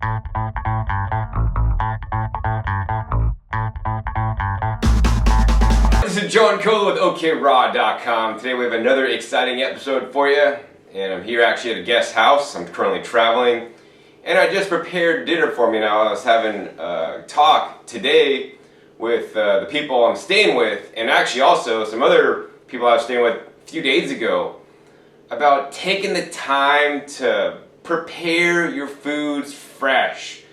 This is John Cole with OKRaw.com. Today we have another exciting episode for you, and I'm here actually at a guest house. I'm currently traveling, and I just prepared dinner for me now. I was having a talk today with the people I'm staying with, and actually also some other people I was staying with a few days ago, about taking the time to prepare your foods fresh.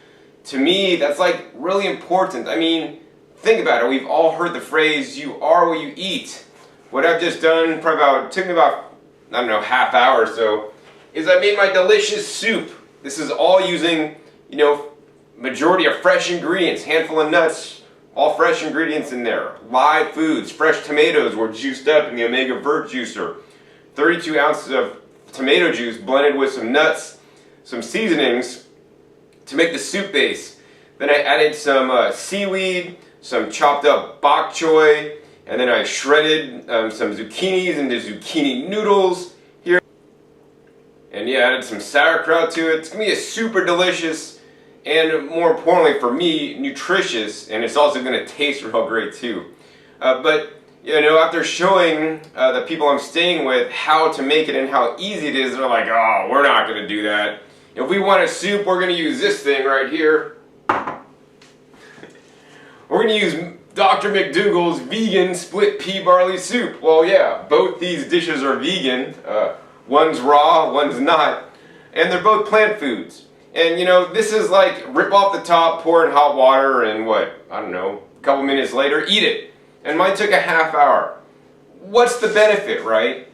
To me, that's like really important. I mean, think about it. We've all heard the phrase, you are what you eat. What I've just done, took me about, I don't know, half hour or so, is I made my delicious soup. This is all using, majority of fresh ingredients, handful of nuts, all fresh ingredients in there. Live foods, fresh tomatoes were juiced up in the Omega Vert juicer. 32 ounces of tomato juice blended with some nuts, some seasonings to make the soup base. Then I added some seaweed, some chopped up bok choy, and then I shredded some zucchinis into zucchini noodles here. And yeah, added some sauerkraut to it. It's going to be a super delicious and, more importantly for me, nutritious, and it's also going to taste real great too. But after showing the people I'm staying with how to make it and how easy it is, they're like, oh, we're not going to do that. If we want a soup, we're going to use this thing right here. We're going to use Dr. McDougall's vegan split pea barley soup. Well, yeah, both these dishes are vegan. One's raw, one's not. And they're both plant foods. And, this is like rip off the top, pour in hot water, and a couple minutes later, eat it. And mine took a half hour. What's the benefit, right?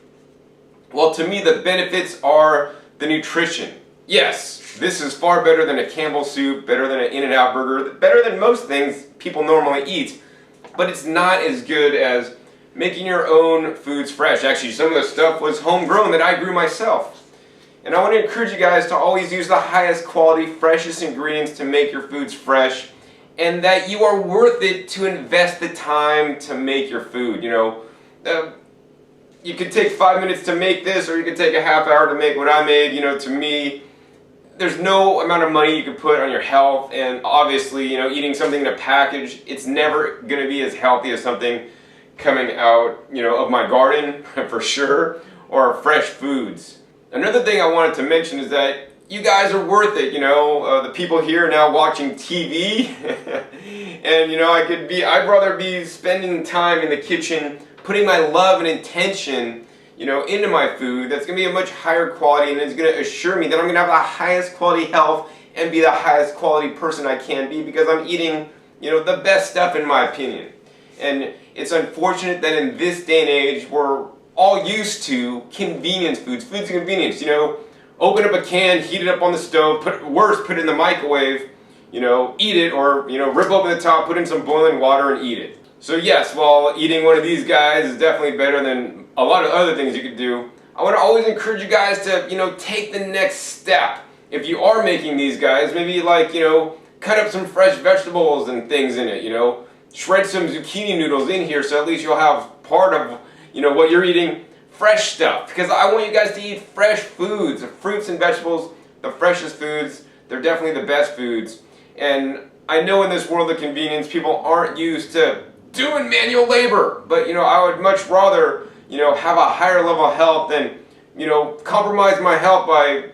Well, to me, the benefits are the nutrition. Yes, this is far better than a Campbell soup, better than an In-N-Out burger, better than most things people normally eat. But it's not as good as making your own foods fresh. Actually, some of the stuff was homegrown that I grew myself. And I want to encourage you guys to always use the highest quality, freshest ingredients to make your foods fresh, and that you are worth it to invest the time to make your food. You could take 5 minutes to make this, or you could take a half hour to make what I made. To me, there's no amount of money you can put on your health, and obviously, eating something in a package, it's never going to be as healthy as something coming out, of my garden, for sure, or fresh foods. Another thing I wanted to mention is that you guys are worth it, the people here now watching TV, and I'd rather be spending time in the kitchen, putting my love and intention, into my food. That's going to be a much higher quality, and it's going to assure me that I'm going to have the highest quality health and be the highest quality person I can be, because I'm eating, the best stuff in my opinion. And it's unfortunate that in this day and age, we're all used to convenience foods of convenience, open up a can, heat it up on the stove, put it in the microwave, eat it, or, rip open the top, put in some boiling water and eat it. So yes, while eating one of these guys is definitely better than a lot of other things you could do, I want to always encourage you guys to, take the next step. If you are making these guys, maybe cut up some fresh vegetables and things in it, shred some zucchini noodles in here, so at least you'll have part of, what you're eating, fresh stuff. Because I want you guys to eat fresh foods, fruits and vegetables, the freshest foods. They're definitely the best foods. And I know in this world of convenience, people aren't used to doing manual labor, but I would much rather have a higher level of health than compromise my health by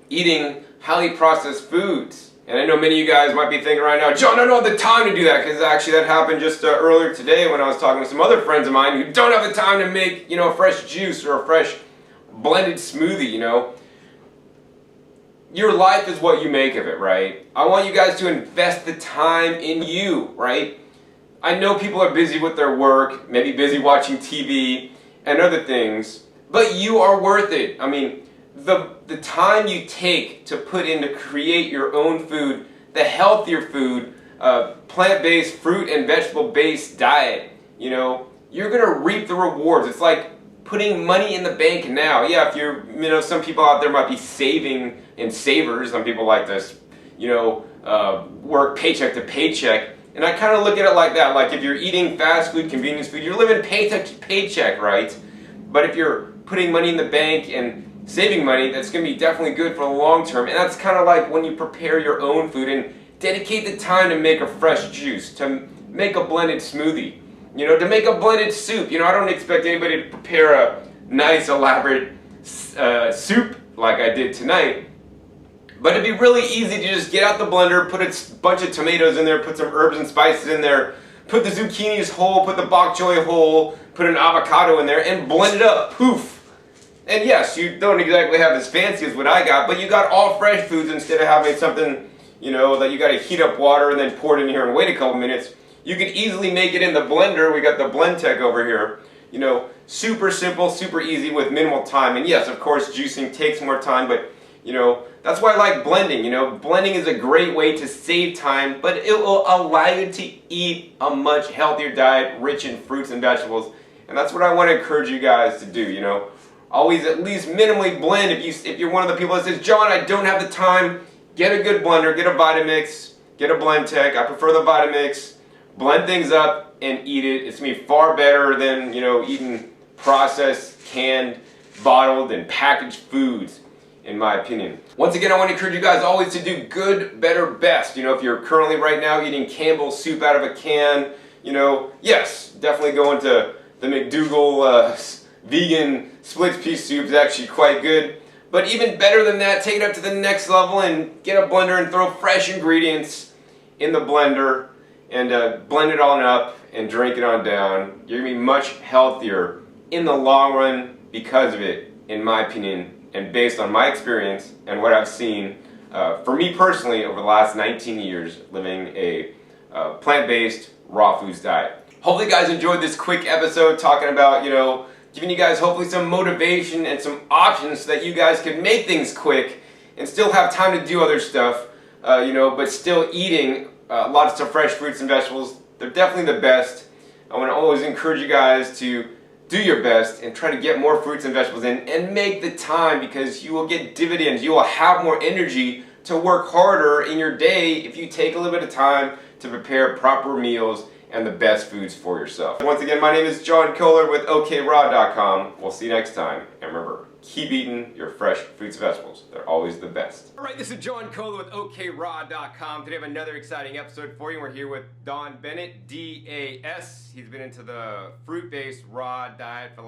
eating highly processed foods. And I know many of you guys might be thinking right now, John, I don't have the time to do that, because actually that happened just earlier today when I was talking to some other friends of mine who don't have the time to make a fresh juice or a fresh blended smoothie. Your life is what you make of it, right? I want you guys to invest the time in you, right? I know people are busy with their work, maybe busy watching TV and other things, but you are worth it. I mean, the time you take to put in to create your own food, the healthier food, plant-based, fruit and vegetable-based diet, you're going to reap the rewards. It's like putting money in the bank now. Yeah, if you're, some people out there might be saving and savers. Some people like this, work paycheck to paycheck. And I kind of look at it like that. Like if you're eating fast food, convenience food, you're living paycheck to paycheck, right? But if you're putting money in the bank and saving money that's going to be definitely good for the long term. And that's kind of like when you prepare your own food and dedicate the time to make a fresh juice, to make a blended smoothie, to make a blended soup. I don't expect anybody to prepare a nice elaborate soup like I did tonight. But it'd be really easy to just get out the blender, put a bunch of tomatoes in there, put some herbs and spices in there, put the zucchinis whole, put the bok choy whole, put an avocado in there, and blend it up. Poof! And yes, you don't exactly have as fancy as what I got, but you got all fresh foods instead of having something, that you got to heat up water and then pour it in here and wait a couple minutes. You could easily make it in the blender. We got the Blendtec over here. Super simple, super easy with minimal time. And yes, of course, juicing takes more time, but that's why I like blending. Blending is a great way to save time, but it will allow you to eat a much healthier diet, rich in fruits and vegetables. And that's what I want to encourage you guys to do. Always at least minimally blend. If you're one of the people that says, John, I don't have the time, get a good blender, get a Vitamix, get a Blendtec. I prefer the Vitamix. Blend things up and eat it. It's going to be far better than, eating processed, canned, bottled, and packaged foods, in my opinion. Once again, I want to encourage you guys always to do good, better, best. If you're currently right now eating Campbell's soup out of a can, yes, definitely go into the McDougall vegan split pea soup is actually quite good. But even better than that, take it up to the next level and get a blender and throw fresh ingredients in the blender and blend it on up and drink it on down. You're going to be much healthier in the long run because of it, in my opinion, and based on my experience and what I've seen for me personally over the last 19 years living a plant-based raw foods diet. Hopefully you guys enjoyed this quick episode talking about, giving you guys hopefully some motivation and some options so that you guys can make things quick and still have time to do other stuff, but still eating lots of fresh fruits and vegetables. They're definitely the best. I want to always encourage you guys to do your best and try to get more fruits and vegetables in and make the time, because you will get dividends. You will have more energy to work harder in your day if you take a little bit of time to prepare proper meals and the best foods for yourself. Once again, my name is John Kohler with OKRaw.com. We'll see you next time. And remember, keep eating your fresh fruits and vegetables. They're always the best. All right, this is John Kohler with OKRaw.com. Today I have another exciting episode for you. We're here with Don Bennett, D-A-S. He's been into the fruit-based raw diet for the last